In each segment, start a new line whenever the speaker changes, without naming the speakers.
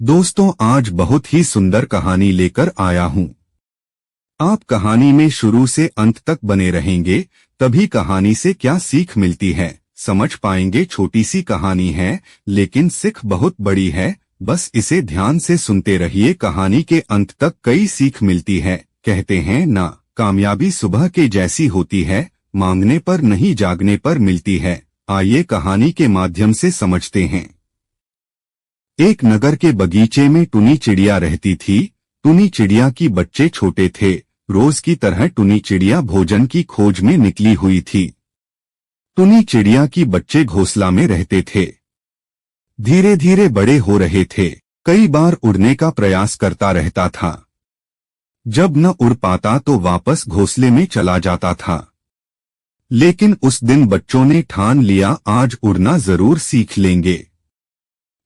दोस्तों, आज बहुत ही सुंदर कहानी लेकर आया हूँ। आप कहानी में शुरू से अंत तक बने रहेंगे, तभी कहानी से क्या सीख मिलती है समझ पाएंगे। छोटी सी कहानी है, लेकिन सीख बहुत बड़ी है। बस इसे ध्यान से सुनते रहिए, कहानी के अंत तक कई सीख मिलती है। कहते हैं ना, कामयाबी सुबह के जैसी होती है, मांगने पर नहीं जागने पर मिलती है। आइए कहानी के माध्यम से समझते हैं। एक नगर के बगीचे में टुनी चिड़िया रहती थी। टुनी चिड़िया की बच्चे छोटे थे। रोज की तरह टुनी चिड़िया भोजन की खोज में निकली हुई थी। टुनी चिड़िया की बच्चे घोंसला में रहते थे, धीरे धीरे बड़े हो रहे थे। कई बार उड़ने का प्रयास करता रहता था। जब न उड़ पाता तो वापस घोंसले में चला जाता था। लेकिन उस दिन बच्चों ने ठान लिया, आज उड़ना जरूर सीख लेंगे।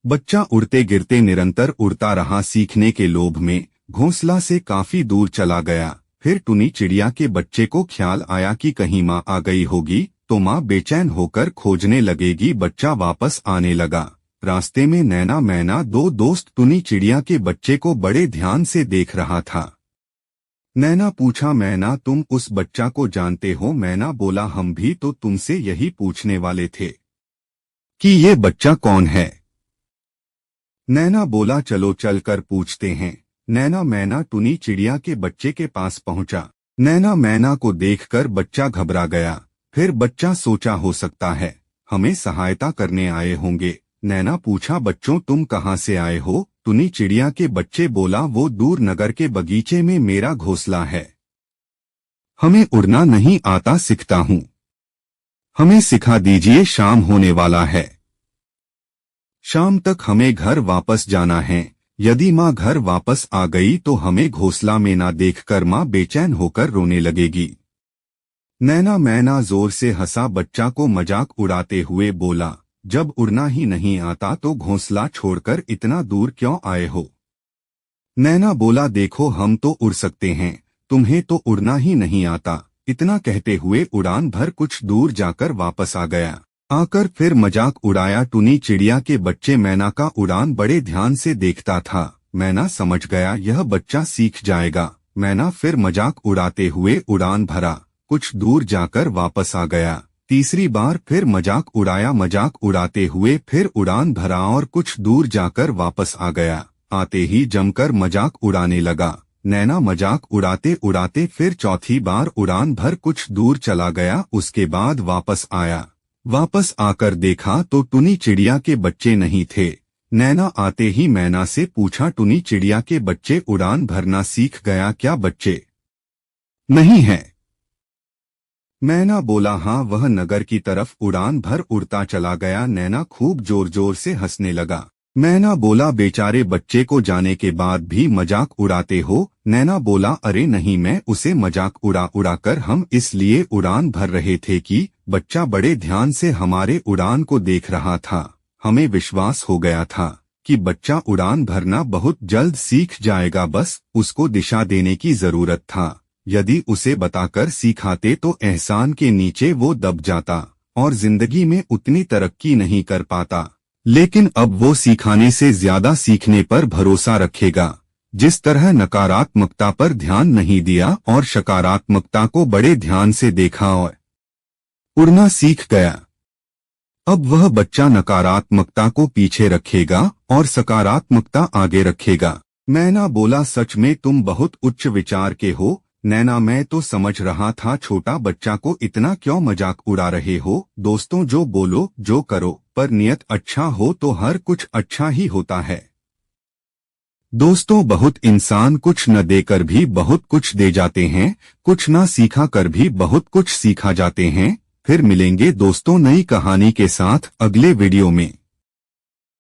बच्चा उड़ते गिरते निरंतर उड़ता रहा। सीखने के लोभ में घोंसला से काफी दूर चला गया। फिर टुनी चिड़िया के बच्चे को ख्याल आया कि कहीं माँ आ गई होगी तो माँ बेचैन होकर खोजने लगेगी। बच्चा वापस आने लगा। रास्ते में नैना मैना दो दोस्त टुनी चिड़िया के बच्चे को बड़े ध्यान से देख रहा था। नैना पूछा, मैना तुम उस बच्चा को जानते हो? मैना बोला, हम भी तो तुमसे यही पूछने वाले थे कि ये बच्चा कौन है। नैना बोला, चलो चलकर पूछते हैं। नैना मैना टुनी चिड़िया के बच्चे के पास पहुंचा। नैना मैना को देखकर बच्चा घबरा गया। फिर बच्चा सोचा, हो सकता है हमें सहायता करने आए होंगे। नैना पूछा, बच्चों तुम कहाँ से आए हो? टुनी चिड़िया के बच्चे बोला, वो दूर नगर के बगीचे में मेरा घोंसला है। हमें उड़ना नहीं आता, सीखता हूँ। हमें सिखा दीजिए, शाम होने वाला है। शाम तक हमें घर वापस जाना है। यदि माँ घर वापस आ गई तो हमें घोंसला में ना देखकर माँ बेचैन होकर रोने लगेगी। नैना मैना जोर से हंसा। बच्चा को मजाक उड़ाते हुए बोला, जब उड़ना ही नहीं आता तो घोंसला छोड़कर इतना दूर क्यों आए हो? नैना बोला, देखो हम तो उड़ सकते हैं, तुम्हें तो उड़ना ही नहीं आता। इतना कहते हुए उड़ान भर कुछ दूर जाकर वापस आ गया। आकर फिर मजाक उड़ाया। टुनी चिड़िया के बच्चे मैना का उड़ान बड़े ध्यान से देखता था। मैना समझ गया, यह बच्चा सीख जाएगा। मैना फिर मजाक उड़ाते हुए उड़ान भरा, कुछ दूर जाकर वापस आ गया। तीसरी बार फिर मजाक उड़ाया। मजाक उड़ाते हुए फिर उड़ान भरा और कुछ दूर जाकर वापस आ गया। आते ही जमकर मजाक उड़ाने लगा। नैना मजाक उड़ाते उड़ाते फिर चौथी बार उड़ान भर कुछ दूर चला गया। उसके बाद वापस आया। वापस आकर देखा तो टुनी चिड़िया के बच्चे नहीं थे। नैना आते ही मैना से पूछा, टुनी चिड़िया के बच्चे उड़ान भरना सीख गया क्या? बच्चे नहीं है। मैना बोला, हाँ, वह नगर की तरफ उड़ान भर उड़ता चला गया। नैना खूब जोर जोर से हंसने लगा। मैना बोला, बेचारे बच्चे को जाने के बाद भी मजाक उड़ाते हो? नैना बोला, अरे नहीं, मैं उसे मजाक उड़ा कर हम इसलिए उड़ान भर रहे थे कि बच्चा बड़े ध्यान से हमारे उड़ान को देख रहा था। हमें विश्वास हो गया था कि बच्चा उड़ान भरना बहुत जल्द सीख जाएगा, बस उसको दिशा देने की जरूरत था। यदि उसे बताकर सिखाते तो एहसान के नीचे वो दब जाता और जिंदगी में उतनी तरक्की नहीं कर पाता। लेकिन अब वो सिखाने से ज्यादा सीखने पर भरोसा रखेगा। जिस तरह नकारात्मकता पर ध्यान नहीं दिया और सकारात्मकता को बड़े ध्यान से देखा और उड़ना सीख गया, अब वह बच्चा नकारात्मकता को पीछे रखेगा और सकारात्मकता आगे रखेगा। मैना बोला, सच में तुम बहुत उच्च विचार के हो। नैना, मैं तो समझ रहा था छोटा बच्चा को इतना क्यों मजाक उड़ा रहे हो। दोस्तों, जो बोलो जो करो, पर नियत अच्छा हो तो हर कुछ अच्छा ही होता है। दोस्तों, बहुत इंसान कुछ न देकर भी बहुत कुछ दे जाते हैं, कुछ ना सीखा कर भी बहुत कुछ सीखा जाते हैं। फिर मिलेंगे दोस्तों नई कहानी के साथ अगले वीडियो में।